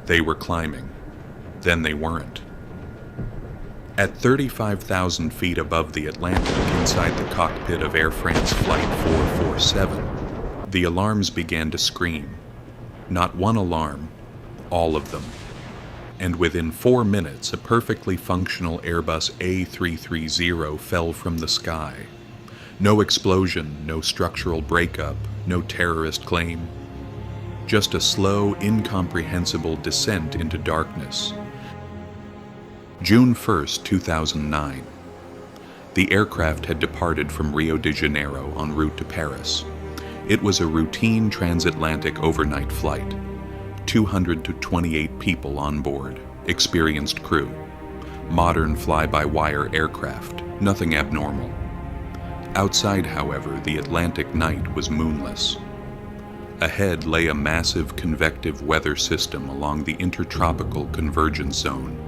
They were climbing. Then they weren't. At 35,000 feet above the Atlantic, inside the cockpit of Air France Flight 447, the alarms began to scream. Not one alarm, all of them. And within 4 minutes, a perfectly functional Airbus A330 fell from the sky. No explosion, no structural breakup, no terrorist claim. Just a slow, incomprehensible descent into darkness. June 1st, 2009. The aircraft had departed from Rio de Janeiro en route to Paris. It was a routine transatlantic overnight flight. 228 people on board, experienced crew. Modern fly-by-wire aircraft, nothing abnormal. Outside, however, the Atlantic night was moonless. Ahead lay a massive convective weather system along the intertropical convergence zone,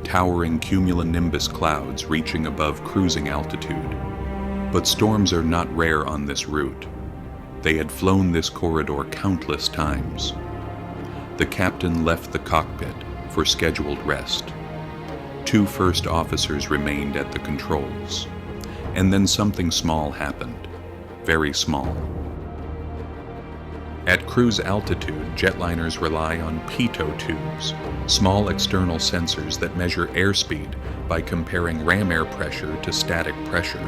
towering cumulonimbus clouds reaching above cruising altitude. But storms are not rare on this route. They had flown this corridor countless times. The captain left the cockpit for scheduled rest. 2 first officers remained at the controls. And then something small happened. Very small. At cruise altitude, jetliners rely on pitot tubes, small external sensors that measure airspeed by comparing ram air pressure to static pressure.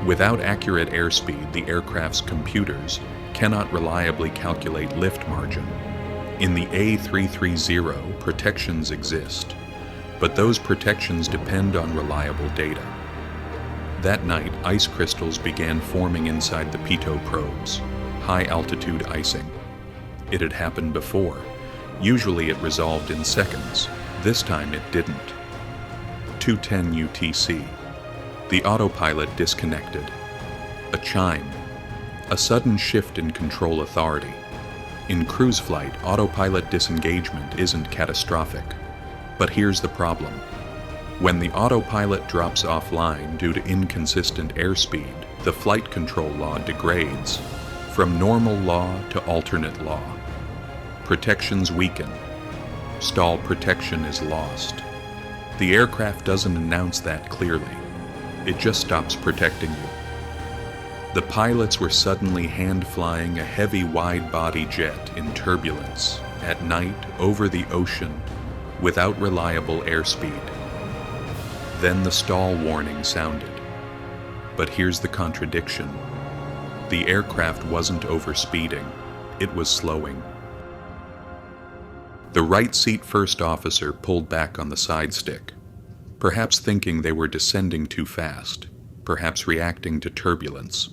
Without accurate airspeed, the aircraft's computers cannot reliably calculate lift margin. In the A330, protections exist, but those protections depend on reliable data. That night, ice crystals began forming inside the pitot probes. High-altitude icing. It had happened before. Usually it resolved in seconds. This time it didn't. 2:10 UTC. The autopilot disconnected. A chime. A sudden shift in control authority. In cruise flight, autopilot disengagement isn't catastrophic. But here's the problem. When the autopilot drops offline due to inconsistent airspeed, the flight control law degrades. From normal law to alternate law. Protections weaken. Stall protection is lost. The aircraft doesn't announce that clearly. It just stops protecting you. The pilots were suddenly hand-flying a heavy wide-body jet in turbulence, at night, over the ocean, without reliable airspeed. Then the stall warning sounded. But here's the contradiction. The aircraft wasn't overspeeding, it was slowing. The right seat first officer pulled back on the side stick, perhaps thinking they were descending too fast, perhaps reacting to turbulence.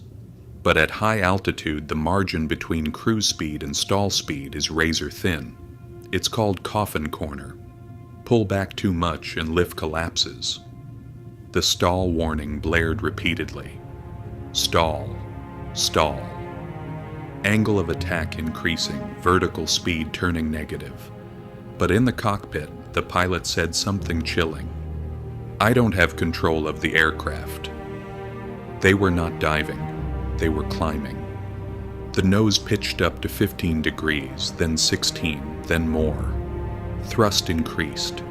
But at high altitude, the margin between cruise speed and stall speed is razor thin. It's called coffin corner. Pull back too much and lift collapses. The stall warning blared repeatedly. Stall. Stall. Angle of attack increasing, vertical speed turning negative. But in the cockpit, the pilot said something chilling. I don't have control of the aircraft. They were not diving. They were climbing. The nose pitched up to 15 degrees, then 16, then more. Thrust increased.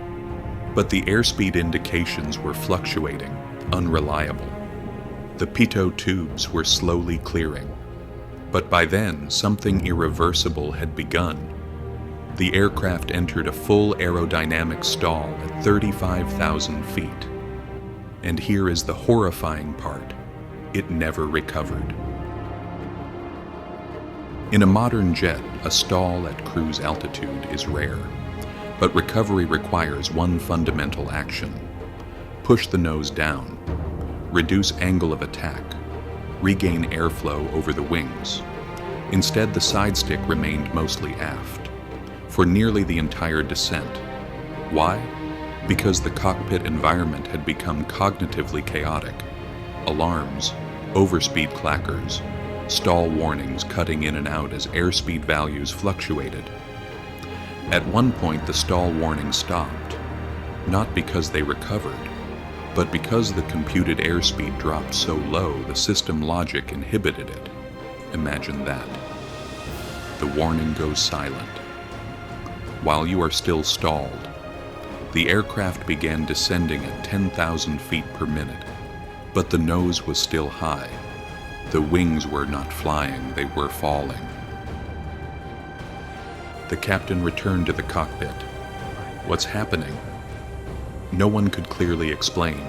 But the airspeed indications were fluctuating, unreliable. The pitot tubes were slowly clearing. But by then, something irreversible had begun. The aircraft entered a full aerodynamic stall at 35,000 feet. And here is the horrifying part. It never recovered. In a modern jet, a stall at cruise altitude is rare. But recovery requires one fundamental action. Push the nose down. Reduce angle of attack, regain airflow over the wings. Instead, the side stick remained mostly aft, for nearly the entire descent. Why? Because the cockpit environment had become cognitively chaotic. Alarms, overspeed clackers, stall warnings cutting in and out as airspeed values fluctuated. At one point, the stall warning stopped, not because they recovered, but because the computed airspeed dropped so low, the system logic inhibited it. Imagine that. The warning goes silent. while you are still stalled. The aircraft began descending at 10,000 feet per minute, but the nose was still high. The wings were not flying, they were falling. The captain returned to the cockpit. What's happening? No one could clearly explain.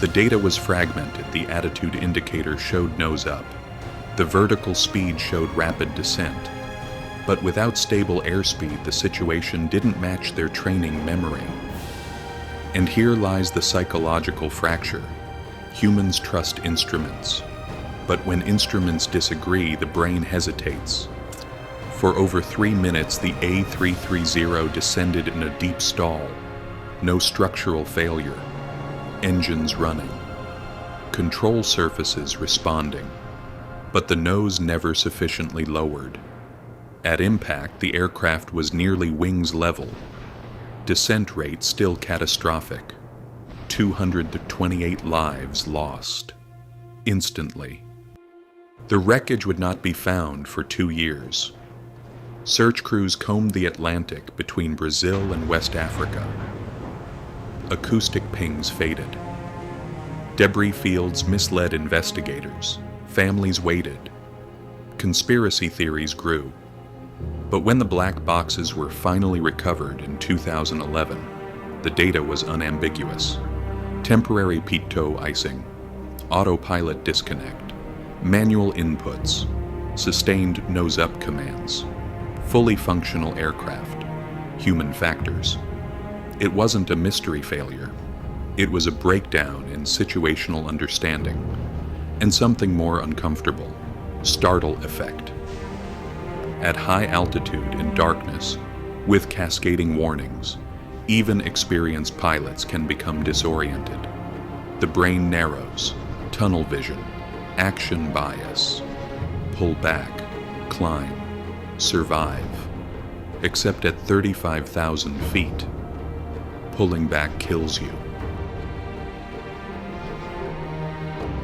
The data was fragmented. The attitude indicator showed nose up. The vertical speed showed rapid descent. But without stable airspeed, the situation didn't match their training memory. And here lies the psychological fracture. Humans trust instruments. But when instruments disagree, the brain hesitates. For over 3 minutes, the A330 descended in a deep stall. No structural failure. Engines running. Control surfaces responding. But the nose never sufficiently lowered. At impact, the aircraft was nearly wings level. Descent rate still catastrophic. 228 lives lost. Instantly. The wreckage would not be found for 2 years. Search crews combed the Atlantic between Brazil and West Africa. Acoustic pings faded. Debris fields misled investigators. Families waited. Conspiracy theories grew. But when the black boxes were finally recovered in 2011, the data was unambiguous. Temporary pitot icing, autopilot disconnect, manual inputs, sustained nose-up commands, fully functional aircraft, human factors. It wasn't a mystery failure. It was a breakdown in situational understanding, and something more uncomfortable, startle effect. At high altitude in darkness, with cascading warnings, even experienced pilots can become disoriented. The brain narrows, tunnel vision, action bias, pull back, climb, survive, except at 35,000 feet. Pulling back kills you.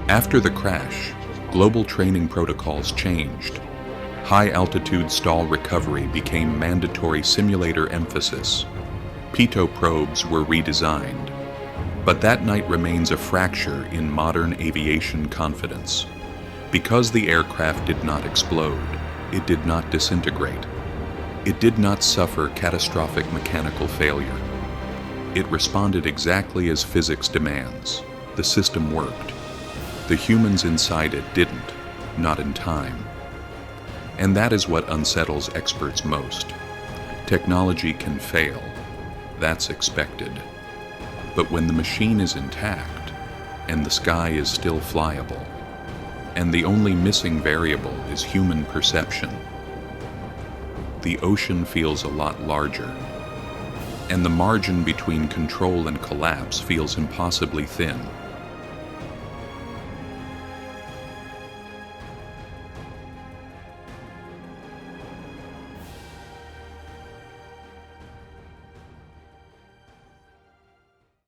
After the crash, global training protocols changed. High-altitude stall recovery became mandatory simulator emphasis. pitot probes were redesigned. But that night remains a fracture in modern aviation confidence. Because the aircraft did not explode, it did not disintegrate. It did not suffer catastrophic mechanical failure. It responded exactly as physics demands. The system worked. The humans inside it didn't, not in time. And that is what unsettles experts most. Technology can fail. That's expected. But when the machine is intact, and the sky is still flyable, and the only missing variable is human perception, the ocean feels a lot larger, and the margin between control and collapse feels impossibly thin.